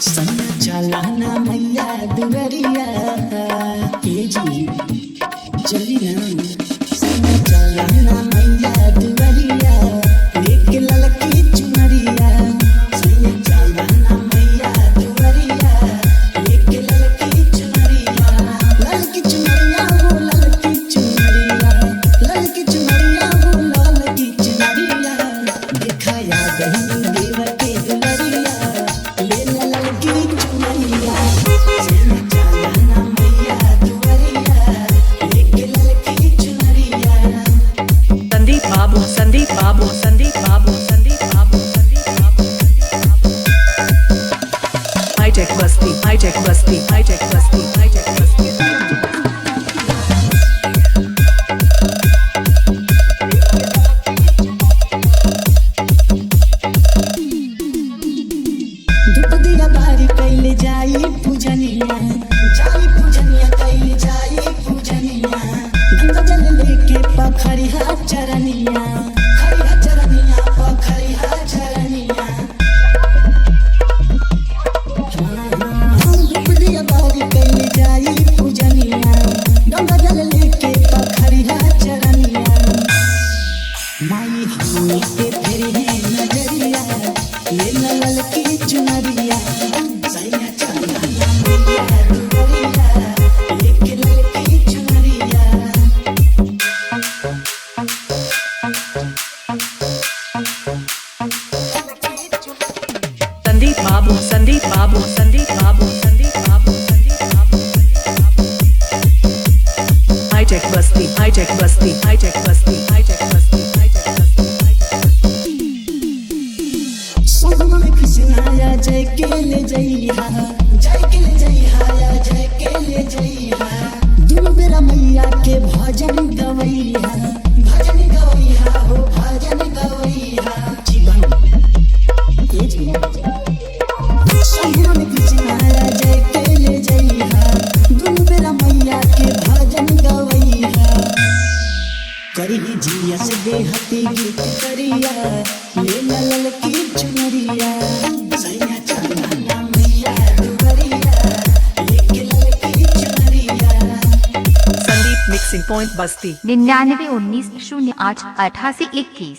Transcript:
चलाना मैया दुवरिया के जी चलिया चलाना मैया दुवरिया एक ललकी चुनरिया चलाना मैया दुवरिया एक ललकी चुनरिया वो ललकी चुनरिया वो ललकी चुनरिया दिखाया गही देव के दुलरिया ले ललकी चुनरिया चलाना मैया दुवरिया एक ललकी चुनरिया। संदीप बाबू संदीप बाबू संदीप बाबू संदीप बाबू संदीप बाबू हाईटेक बस्ती हाईटेक बस्ती हाईटेक बस्ती हाईटेक बस्ती दुपदिया बारी कैले जाई पूजनिया कैले जाई पूजनिया गंगा जल लेके पखरिया चरनिया पखरिया चरनिया दुपदिया बारी कैले जाई पूजनिया गंगा जल लेके पखरिया चरनिया माई हमी के फेरी है नजरिया ले ललकी चुनरिया सैया चलाना मैया दुवरिया एक ललकी चुनरिया। संदीप बाबू संदीप बाबू संदीप बाबू संदीप बाबू संदीप बाबू हाईटेक बस्ती हाईटेक बस्ती हाईटेक बस्ती हाईटेक बस्ती हाईटेक बस्ती सोहना में कृष्णाया जय के ले जइहा या जय के ले जइहा दुनु बेरा मैया के भजन गवैया हो भजन गवैया जीवन ये जीवन सोहना में कृष्णाया जय के ले जइहा दुनु बेरा मैया के भजन गवैया करी जिया से देहती गीत करिया ले ललकी चुनरिया सैया चलाना मैया दुवरिया एक ललकी चुनरिया। संदीप मिक्सिंग पॉइंट बस्ती 99 19 08 88 21।